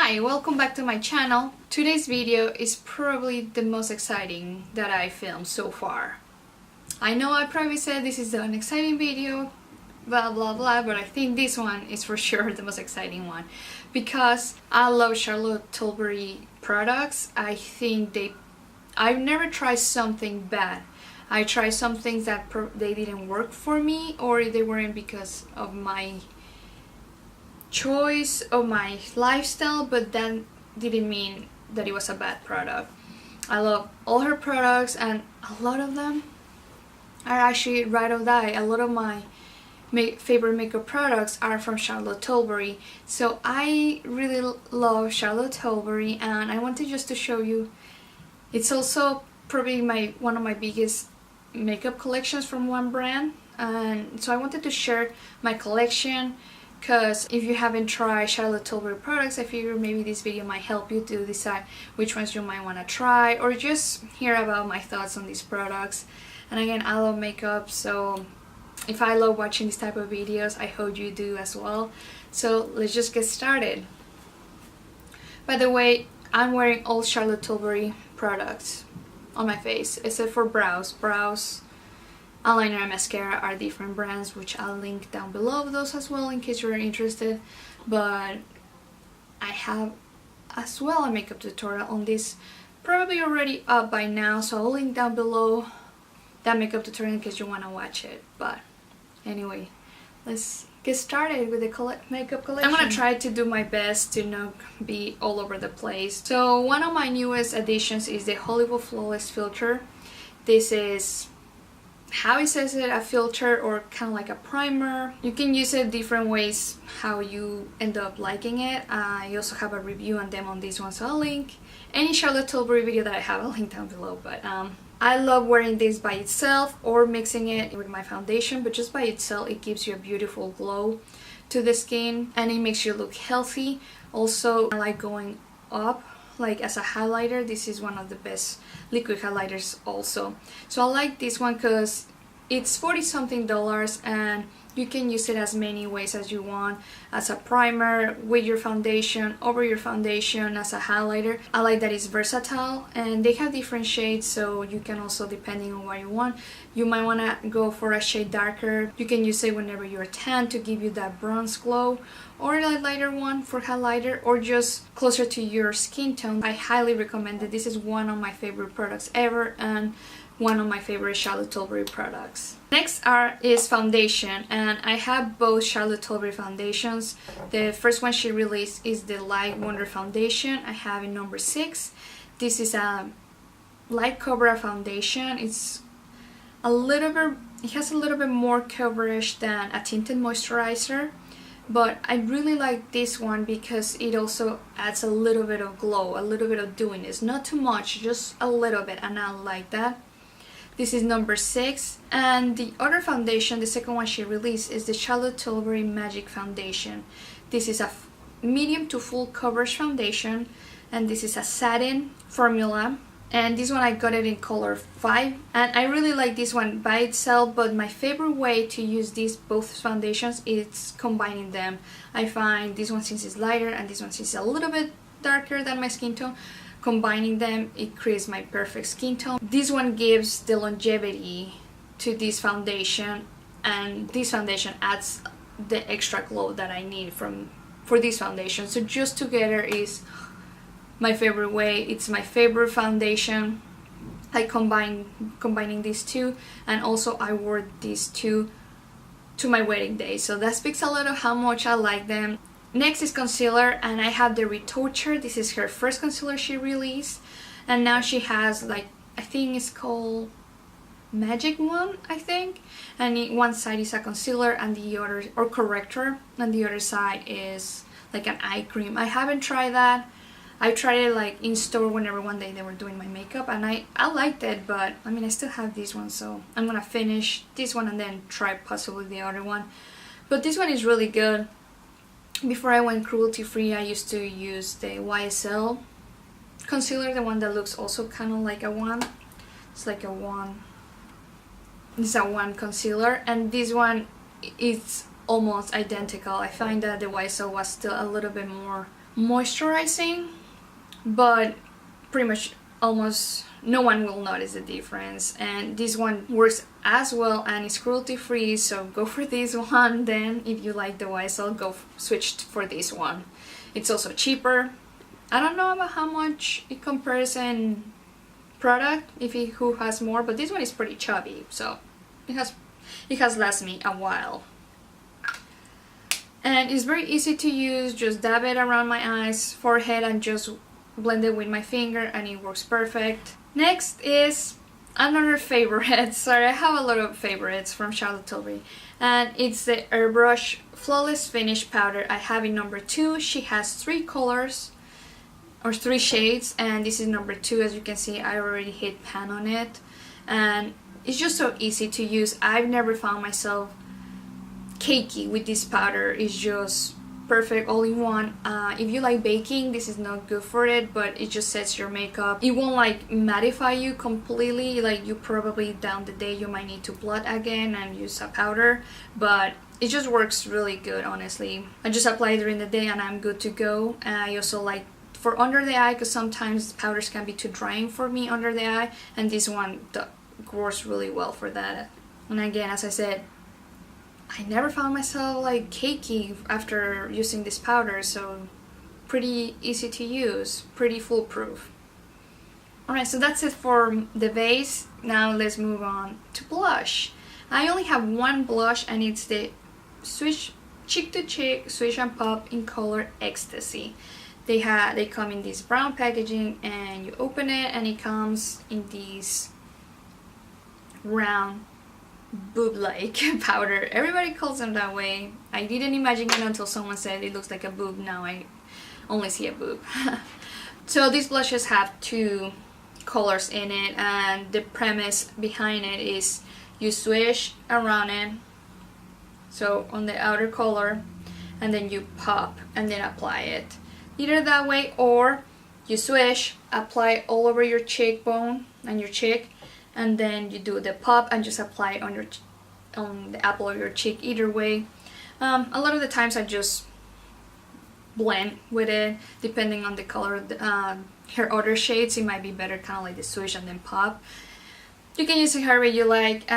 Hi, welcome back to my channel. Today's video is probably the most exciting that I filmed so far. I know I probably said this is an exciting video, blah blah blah, but I think this one is for sure the most exciting one because I love Charlotte Tilbury products. I've never tried something bad. I tried some things that they didn't work for me, or they weren't because of my choice of my lifestyle, but that didn't mean that it was a bad product. I love all her products, and a lot of them are actually ride or die. A lot of my favorite makeup products are from Charlotte Tilbury, so I really love Charlotte Tilbury, and I wanted just to show you. It's also probably one of my biggest makeup collections from one brand, and so I wanted to share my collection. Because if you haven't tried Charlotte Tilbury products, I figure maybe this video might help you to decide which ones you might want to try, or just hear about my thoughts on these products. And again, I love makeup, so if I love watching this type of videos, I hope you do as well. So let's just get started. By the way, I'm wearing all Charlotte Tilbury products on my face, except for brows. Eyeliner and mascara are different brands, which I'll link down below those as well in case you're interested. But I have as well a makeup tutorial on this, probably already up by now, so I'll link down below that makeup tutorial in case you want to watch it. But anyway, let's get started with the makeup collection. I'm gonna try to do my best to not be all over the place. So one of my newest additions is the Hollywood Flawless Filter. This is, how it says it, a filter or kind of like a primer. You can use it different ways how you end up liking it. I also have a review on them on this one, so I'll link any Charlotte Tilbury video that I have, I'll link down below. But I love wearing this by itself or mixing it with my foundation, but just by itself it gives you a beautiful glow to the skin and it makes you look healthy. Also, I like going up like as a highlighter. This is one of the best liquid highlighters also, so I like this one because it's $40 something and you can use it as many ways as you want, as a primer, with your foundation, over your foundation, as a highlighter. I like that it's versatile and they have different shades, so you can also, depending on what you want, you might want to go for a shade darker. You can use it whenever you're tan to give you that bronze glow, or a lighter one for highlighter, or just closer to your skin tone. I highly recommend it. This is one of my favorite products ever and one of my favorite Charlotte Tilbury products. Next is foundation, and I have both Charlotte Tilbury foundations. The first one she released is the Light Wonder Foundation. I have in number 6. This is a light coverage foundation. It has a little bit more coverage than a tinted moisturizer, but I really like this one because it also adds a little bit of glow, a little bit of dewiness, not too much, just a little bit, and I like that. This is number 6, and the other foundation, the second one she released, is the Charlotte Tilbury Magic Foundation. This is a medium to full coverage foundation, and this is a satin formula, and this one I got it in color 5, and I really like this one by itself, but my favorite way to use both foundations is combining them. I find this one, since it's lighter, and this one, since it's a little bit darker than my skin tone, combining them, it creates my perfect skin tone. This one gives the longevity to this foundation, and this foundation adds the extra glow that I need for this foundation. So just together is my favorite way. It's my favorite foundation. I combining these two, and also I wore these two to my wedding day, so that speaks a lot of how much I like them. Next is concealer, and I have the Retoucher. This is her first concealer she released, and now she has, like, I think it's called Magic one, I think, and one side is a concealer and the other, or corrector, and the other side is like an eye cream. I haven't tried that. I tried it like in store whenever one day they were doing my makeup, and I liked it, but I mean I still have this one, so I'm gonna finish this one and then try possibly the other one. But this one is really good. Before I went cruelty free, I used to use the YSL concealer, the one that looks also kind of like a wand. It's like a wand. It's a wand concealer, and this one is almost identical. I find that the YSL was still a little bit more moisturizing, but pretty much almost no one will notice the difference. And this one works as well and is cruelty free, so go for this one. Then if you like the YSL, switch for this one. It's also cheaper. I don't know about how much it compares in product, who has more, but this one is pretty chubby, so it has lasted me a while. And it's very easy to use. Just dab it around my eyes, forehead, and just blend it with my finger, and it works perfect. Next is another favorite. Sorry, I have a lot of favorites from Charlotte Tilbury, and it's the Airbrush Flawless Finish Powder. I have in number 2. She has 3 colors or 3 shades, and this is number 2. As you can see, I already hit pan on it, and it's just so easy to use. I've never found myself cakey with this powder. It's just perfect, all in one. If you like baking, this is not good for it, but it just sets your makeup. It won't like mattify you completely. Like, you probably down the day you might need to blot again and use a powder, but it just works really good, honestly. I just apply it during the day and I'm good to go. I also like for under the eye, because sometimes powders can be too drying for me under the eye, and this one works really well for that. And again, as I said, I never found myself like cakey after using this powder, so pretty easy to use, pretty foolproof. Alright, so that's it for the base. Now let's move on to blush. I only have one blush, and it's the Cheek to Cheek Swish and Pop in color Ecstasy. They come in this brown packaging, and you open it and it comes in this round boob-like powder. Everybody calls them that way. I didn't imagine it until someone said it looks like a boob. Now I only see a boob. So these blushes have 2 colors in it, and the premise behind it is you swish around it, so on the outer color, and then you pop and then apply it. Either that way, or you swish, apply all over your cheekbone and your cheek, and then you do the pop and just apply it on the apple of your cheek. Either way. A lot of the times I just blend with it, depending on the color. Her other shades, it might be better kind of like the swish and then pop. You can use it however you like.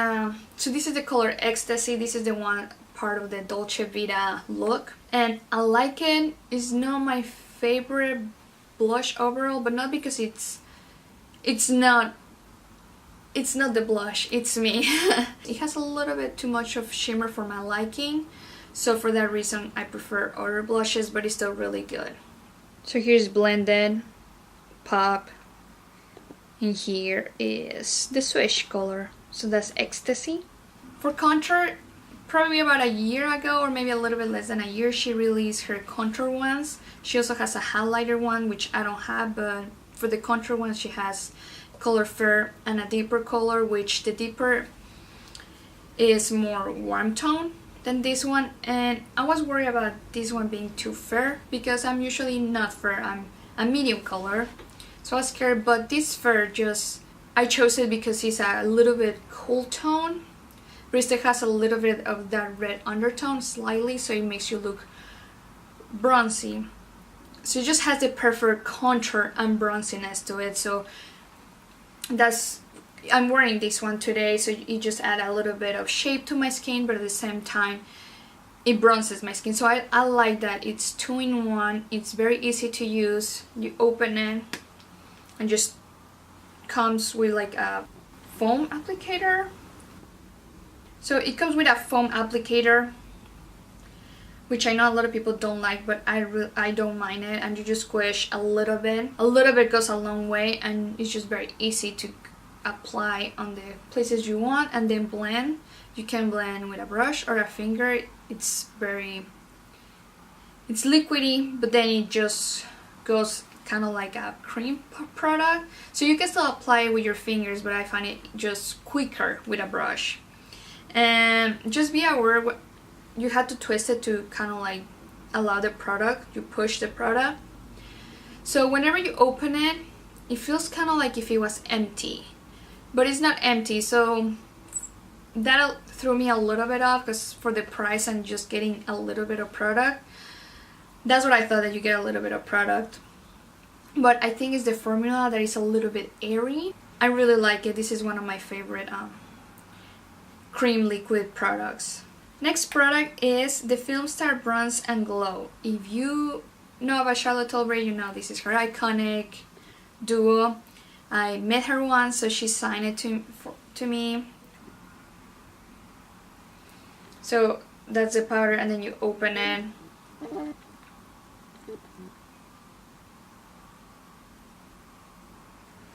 So this is the color Ecstasy. This is the one part of the Dolce Vita look, and I like it. It's not my favorite blush overall, but not because it's not the blush, it's me. It has a little bit too much of shimmer for my liking, so for that reason I prefer other blushes, but it's still really good. So here's blended, pop, and here is the swish color, so that's Ecstasy. For contour, probably about a year ago, or maybe a little bit less than a year, she released her contour ones. She also has a highlighter one, which I don't have, but for the contour ones she has color Fair and a deeper color, which the deeper is more warm tone than this one. And I was worried about this one being too fair, because I'm usually not fair, I'm a medium color, so I was scared. But this Fair, I chose it because it's a little bit cool tone, but it still has a little bit of that red undertone slightly, so it makes you look bronzy. So it just has the perfect contour and bronziness to it. So I'm wearing this one today, so it just add a little bit of shape to my skin, but at the same time it bronzes my skin. So I like that it's 2-in-1. It's very easy to use. You open it and just comes with like a foam applicator. So it comes with a foam applicator, which I know a lot of people don't like, but I don't mind it. And you just squish a little bit. A little bit goes a long way, and it's just very easy to apply on the places you want, and then blend. You can blend with a brush or a finger. It's liquidy, but then it just goes kind of like a cream product. So you can still apply it with your fingers, but I find it just quicker with a brush. And just be aware, you have to twist it to kind of like allow the product, you push the product. So whenever you open it, it feels kind of like if it was empty, but it's not empty. So that threw me a little bit off, because for the price I'm just getting a little bit of product. That's what I thought, that you get a little bit of product. But I think it's the formula that is a little bit airy. I really like it. This is one of my favorite cream liquid products. Next product is the Filmstar Bronze and Glow. If you know about Charlotte Tilbury, you know this is her iconic duo. I met her once, so she signed it to me. So that's the powder, and then you open it.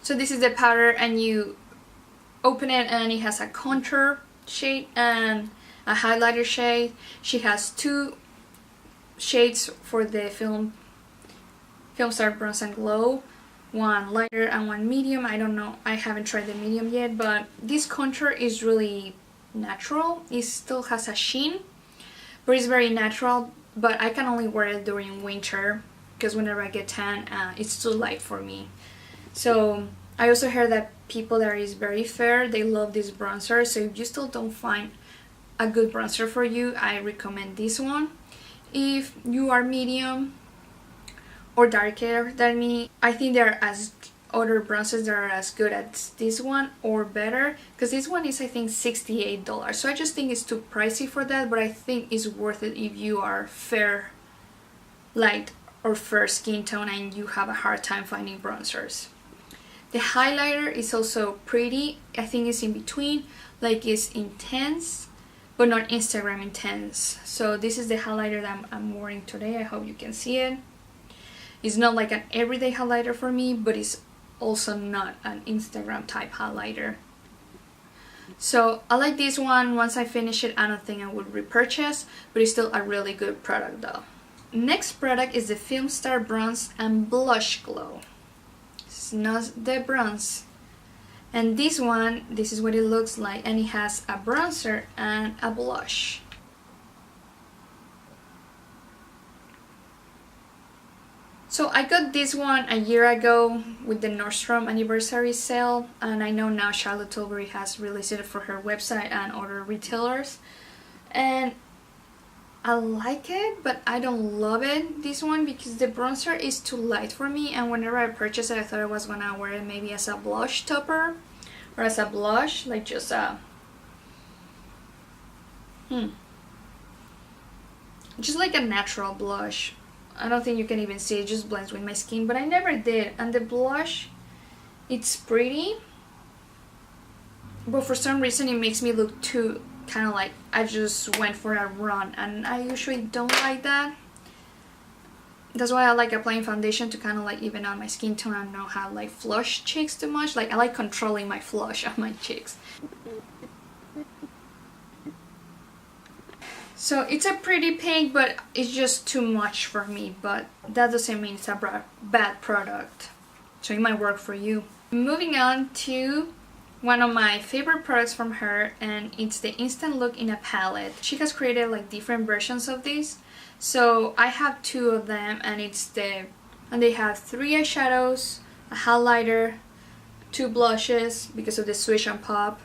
So this is the powder, and you open it, and it has a contour shade and a highlighter shade. She has two shades for the Filmstar Bronze and Glow, one lighter and one medium. I don't know, I haven't tried the medium yet, but this contour is really natural. It still has a sheen, but it's very natural. But I can only wear it during winter because whenever I get tan, it's too light for me. So I also heard that people that is very fair, they love this bronzer. So if you still don't find a good bronzer for you, I recommend this one. If you are medium or darker than me, I think there are other bronzers that are as good as this one or better, because this one is, I think, $68. So I just think it's too pricey for that, but I think it's worth it if you are fair, light or fair skin tone and you have a hard time finding bronzers. The highlighter is also pretty. I think it's in between, like it's intense but not Instagram intense. So this is the highlighter that I'm wearing today. I hope you can see it. It's not like an everyday highlighter for me, but it's also not an Instagram type highlighter. So I like this one. Once I finish it, I don't think I would repurchase, but it's still a really good product though. Next product is the Filmstar Bronze and Blush Glow. It's not the bronze. And this one, this is what it looks like, and it has a bronzer and a blush. So I got this one a year ago with the Nordstrom anniversary sale, and I know now Charlotte Tilbury has released it for her website and other retailers. And I like it, but I don't love it, this one, because the bronzer is too light for me, and whenever I purchased it, I thought I was gonna wear it maybe as a blush topper or as a blush, like just a just like a natural blush. I don't think you can even see it, just blends with my skin, but I never did. And the blush, it's pretty, but for some reason it makes me look too kind of like I just went for a run, and I usually don't like that. That's why I like applying foundation, to kind of like even out my skin tone and not have like flush cheeks too much. Like I like controlling my flush on my cheeks. So it's a pretty pink, but it's just too much for me. But that doesn't mean it's a bad product. So it might work for you. Moving on to one of my favorite products from her, and it's the Instant Look in a palette. She has created like different versions of these. So I have two of them, and they have 3 eyeshadows, a highlighter, 2 blushes because of the swish and pop,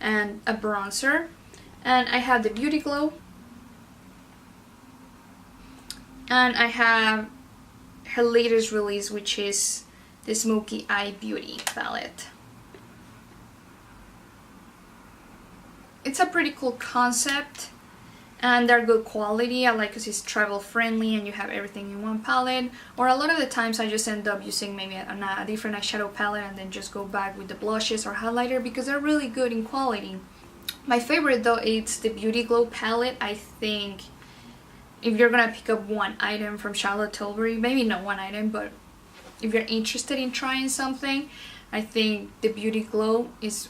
and a bronzer. And I have the Beauty Glow, and I have her latest release, which is the Smoky Eye Beauty palette. It's a pretty cool concept, and they're good quality. I like because it's travel friendly and you have everything in one palette. Or a lot of the times I just end up using maybe a different eyeshadow palette and then just go back with the blushes or highlighter because they're really good in quality. My favorite though is the Beauty Glow palette. I think if you're gonna pick up one item from Charlotte Tilbury, maybe not one item, but if you're interested in trying something, I think the Beauty Glow is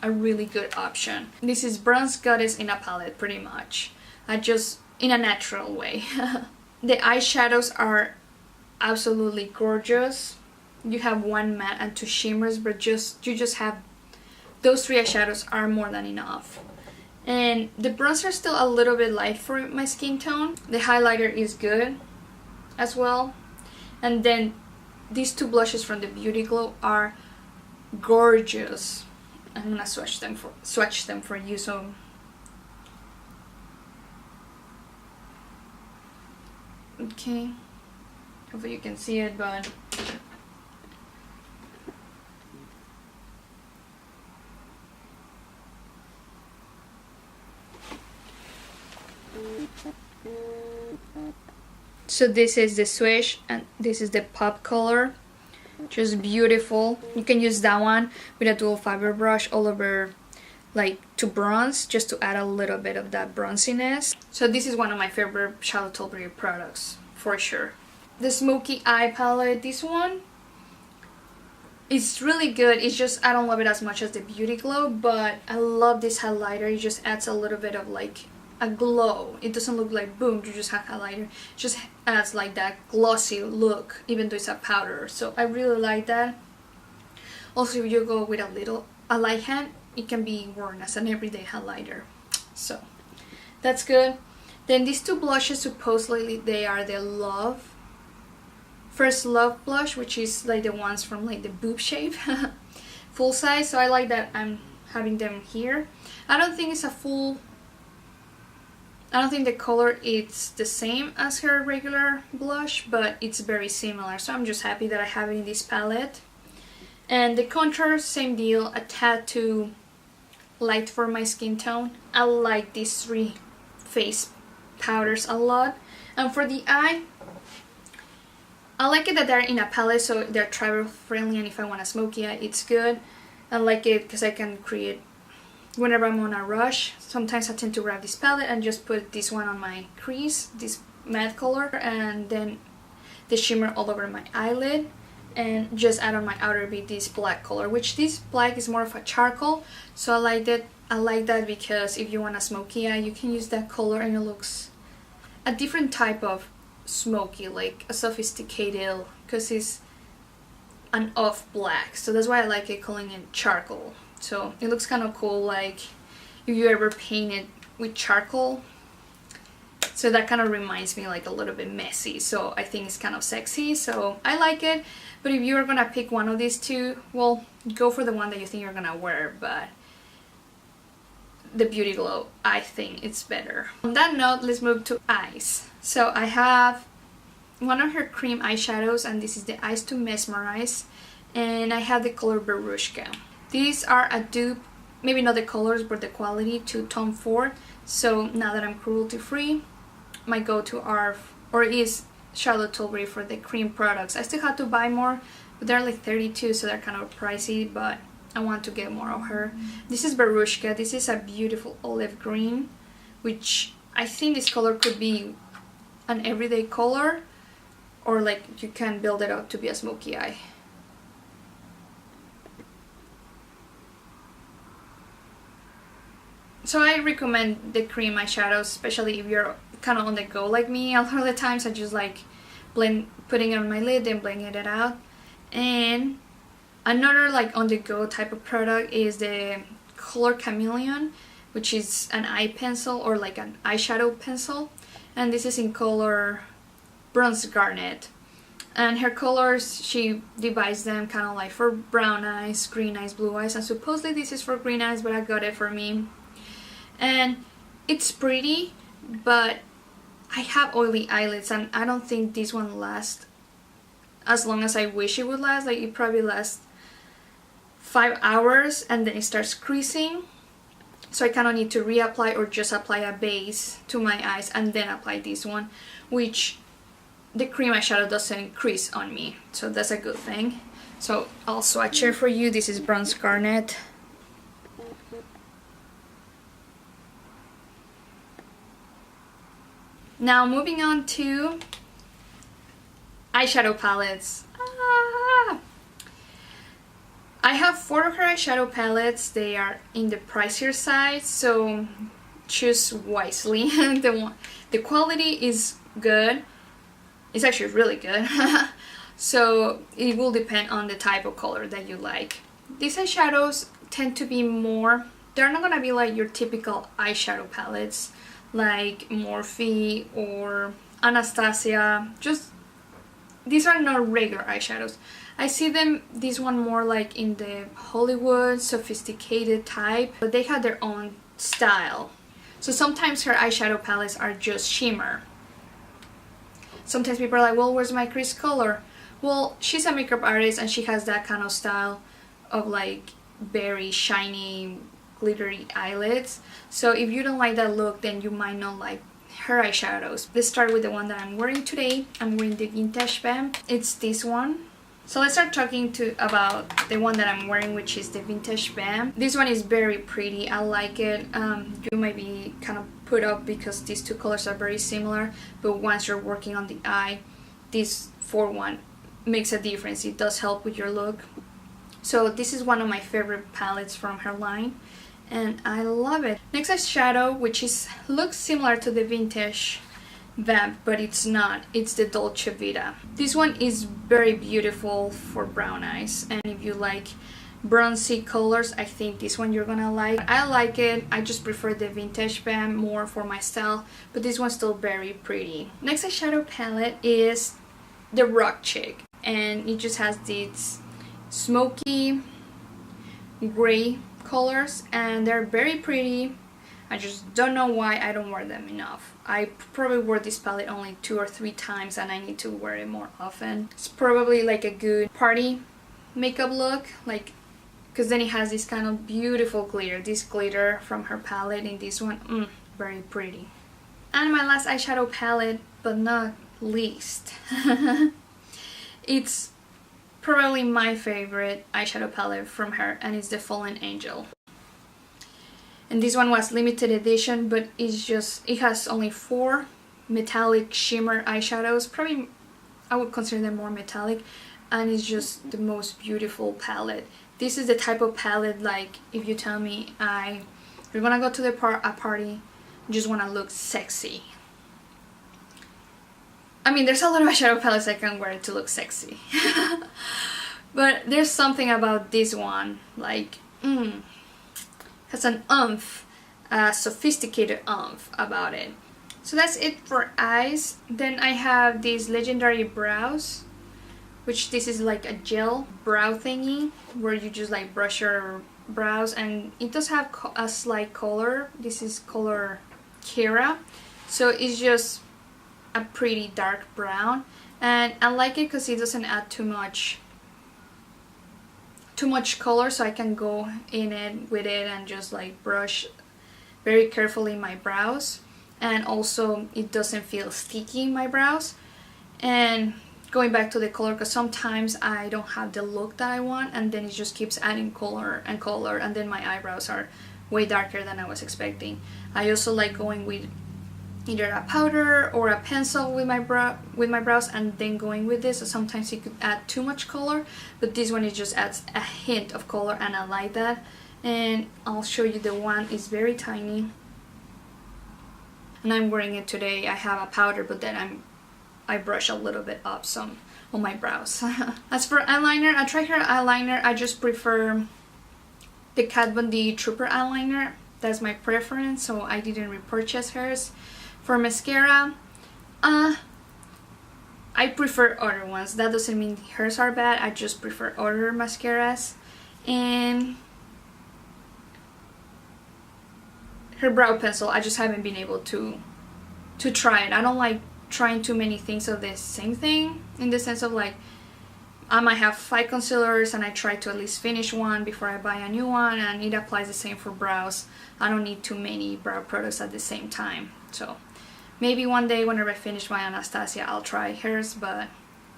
a really good option. This is Bronze Goddess in a palette, pretty much. Just in a natural way. The eyeshadows are absolutely gorgeous. You have 1 matte and 2 shimmers, but you just have those 3 eyeshadows are more than enough. And the bronzer is still a little bit light for my skin tone. The highlighter is good as well. And then these 2 blushes from the Beauty Glow are gorgeous. I'm gonna swatch them for you. So Okay, hopefully you can see it, but so this is the swish and this is the pop color. Just beautiful. You can use that one with a dual fiber brush all over, like to bronze, just to add a little bit of that bronziness. So this is one of my favorite Charlotte Tilbury products for sure. The smoky eye palette, this one is really good. It's just I don't love it as much as the Beauty Glow, but I love this highlighter. It just adds a little bit of like a glow. It doesn't look like boom, you just have highlighter. It just adds like that glossy look, even though it's a powder. So I really like that. Also, if you go with a light hand, it can be worn as an everyday highlighter. So that's good. Then these two blushes, supposedly they are the First Love blush, which is like the ones from like the boob shape, full size. So I like that I'm having them here. I don't think the color is the same as her regular blush, but it's very similar. So I'm just happy that I have it in this palette. And the contour, same deal, a tad too light for my skin tone. I like these three face powders a lot. And for the eye, I like it that they're in a palette, so they're travel friendly, and if I want a smoky eye, it's good. I like it because I can create whenever I'm on a rush. Sometimes I tend to grab this palette and just put this one on my crease, this matte color, and then the shimmer all over my eyelid, and just add on my outer bead this black color, which this black is more of a charcoal, so I like that. I like that because if you want a smoky eye, you can use that color and it looks a different type of smoky, like a sophisticated, because it's an off black, so that's why I like it, calling it charcoal. So it looks kind of cool, like if you ever paint it with charcoal. So that kind of reminds me like a little bit messy, so I think it's kind of sexy, so I like it. But if you're gonna pick one of these two, well, go for the one that you think you're gonna wear, but the Beauty Glow, I think it's better. On that note, let's move to eyes. So I have one of her cream eyeshadows, and this is the Eyes to Mesmerize, and I have the color Barushka. These are a dupe, maybe not the colors but the quality, to Tom Ford. So now that I'm cruelty free, my go-to is Charlotte Tilbury for the cream products. I still have to buy more, but they're like 32, so they're kind of pricey, but I want to get more of her. This is Barushka. This is a beautiful olive green, which I think this color could be an everyday color, or like you can build it up to be a smoky eye. So I recommend the cream eyeshadows, especially if you're kind of on the go like me. A lot of the times I just like putting it on my lid and blending it out. And another like on the go type of product is the Color Chameleon, which is an eye pencil or like an eyeshadow pencil, and this is in color Bronze Garnet. And her colors, she divides them kind of like for brown eyes, green eyes, blue eyes, and supposedly this is for green eyes, but I got it for me. And it's pretty, but I have oily eyelids and I don't think this one lasts as long as I wish it would last. Like it probably lasts 5 hours and then it starts creasing. So I kind of need to reapply or just apply a base to my eyes and then apply this one, which the cream eyeshadow doesn't crease on me, so that's a good thing. So I'll swatch it for you. This is Bronze Garnet. Now moving on to eyeshadow palettes. I have 4 of her eyeshadow palettes. They are in the pricier side, so choose wisely. The quality is good. It's actually really good. So it will depend on the type of color that you like. These eyeshadows tend to be more, they're not gonna be like your typical eyeshadow palettes like Morphe or Anastasia. Just these are not regular eyeshadows. I see them, this one more like in the Hollywood sophisticated type, but they have their own style. So sometimes her eyeshadow palettes are just shimmer. sometimes people are like, well, where's my crease color? Well, she's a makeup artist and she has that kind of style of like very shiny glittery eyelids. So if you don't like that look, then you might not like her eyeshadows. Let's start with the one that I'm wearing today. I'm wearing the Vintage Bam. It's this one. So let's start talking about the one that I'm wearing, which is the Vintage Bam. This one is very pretty. I like it. You might be kind of put off because these two colors are very similar, but once you're working on the eye, this 4-1 makes a difference. It does help with your look. So this is one of my favorite palettes from her line, and I love it. Next eyeshadow, which looks similar to the Vintage Vamp, but it's not. It's the Dolce Vita. This one is very beautiful for brown eyes, and if you like bronzy colors, I think this one you're gonna like. I like it. I just prefer the Vintage Vamp more for my style, but this one's still very pretty. Next eyeshadow palette is the Rock Chick, and it just has these smoky gray colors, and they're very pretty. I just don't know why I don't wear them enough. I probably wore this palette only 2 or 3 times, and I need to wear it more often. It's probably like a good party makeup look, like, because then it has this kind of beautiful glitter. This glitter from her palette in this one, very pretty. And my last eyeshadow palette, but not least, it's probably my favorite eyeshadow palette from her, and it's the Fallen Angel. And this one was limited edition, but it has only 4 metallic shimmer eyeshadows. Probably I would consider them more metallic, and it's just the most beautiful palette. This is the type of palette, like, if you tell me you're gonna go to a party, you just wanna look sexy. I mean, there's a lot of eyeshadow palettes I can wear to look sexy. But there's something about this one, like, has an oomph, a sophisticated oomph about it. So that's it for eyes. Then I have these Legendary Brows, which this is like a gel brow thingy where you just like brush your brows, and it does have a slight color. This is color Kira, so it's just a pretty dark brown, and I like it because it doesn't add too much color, so I can go in it with it and just like brush very carefully my brows, and also it doesn't feel sticky in my brows. And going back to the color, because sometimes I don't have the look that I want, and then it just keeps adding color and color, and then my eyebrows are way darker than I was expecting. I also like going with either a powder or a pencil with my brows, and then going with this. So sometimes it could add too much color, but this one, it just adds a hint of color, and I like that. And I'll show you the one. It's very tiny, and I'm wearing it today. I have a powder, but then I brush a little bit up some on my brows. As for eyeliner, I tried her eyeliner. I just prefer the Kat Von D Trooper eyeliner. That's my preference, so I didn't repurchase hers. For mascara, I prefer other ones. That doesn't mean hers are bad. I just prefer other mascaras. And her brow pencil, I just haven't been able to try it. I don't like trying too many things of the same thing, in the sense of like, I might have 5 concealers and I try to at least finish one before I buy a new one, and it applies the same for brows. I don't need too many brow products at the same time. So maybe one day whenever I finish my Anastasia, I'll try hers, but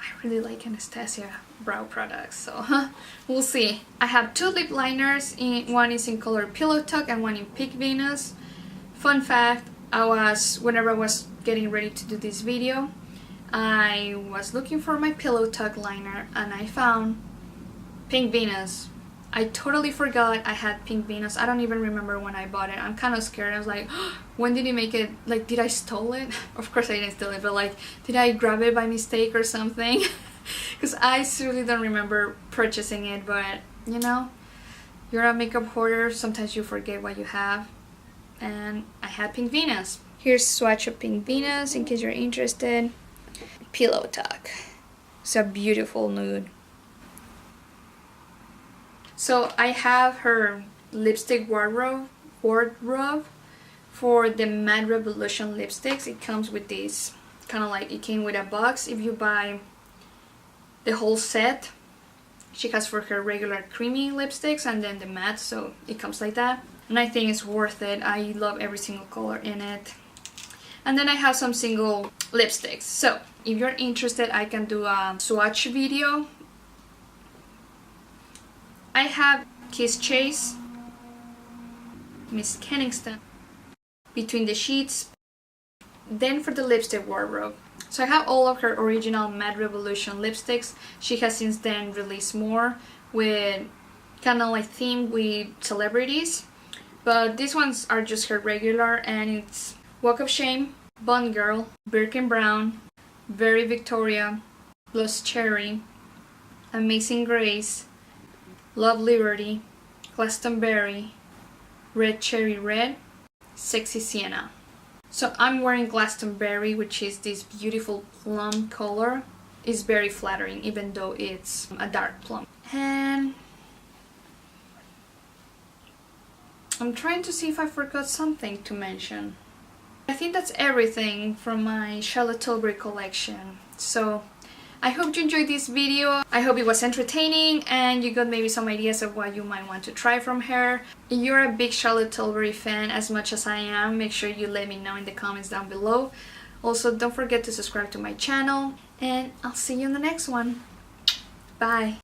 I really like Anastasia brow products, so we'll see. I have 2 lip liners. One is in color Pillow Talk and one in Pink Venus. Fun fact, whenever I was getting ready to do this video, I was looking for my Pillow Talk liner, and I found Pink Venus. I totally forgot I had Pink Venus. I don't even remember when I bought it. I'm kind of scared. I was like, oh, when did he make it? Like, did I stole it? Of course I didn't steal it, but like, did I grab it by mistake or something? Because I seriously don't remember purchasing it, but you know, you're a makeup hoarder, sometimes you forget what you have, and I had Pink Venus. Here's a swatch of Pink Venus in case you're interested. Pillow Talk. It's a beautiful nude. So I have her lipstick wardrobe for the Matte Revolution lipsticks. It comes with this kind of like it came with a box. If you buy the whole set, she has for her regular creamy lipsticks and then the matte, so it comes like that. And I think it's worth it. I love every single color in it. And then I have some single lipsticks. So if you're interested, I can do a swatch video. I have Kiss Chase, Miss Kenningston, Between the Sheets. Then for the lipstick wardrobe. So I have all of her original Matte Revolution lipsticks. She has since then released more with kind of like themed with celebrities. But these ones are just her regular, and it's Walk of Shame, Bond Girl, Birkin Brown, Very Victoria, Lost Cherry, Amazing Grace, Love Liberty, Glastonbury, Red Cherry Red, Sexy Sienna. So I'm wearing Glastonbury, which is this beautiful plum color. It's very flattering even though it's a dark plum. And I'm trying to see if I forgot something to mention. I think that's everything from my Charlotte Tilbury collection. So I hope you enjoyed this video. I hope it was entertaining and you got maybe some ideas of what you might want to try from her. If you're a big Charlotte Tilbury fan as much as I am, make sure you let me know in the comments down below. Also, don't forget to subscribe to my channel, and I'll see you in the next one. Bye!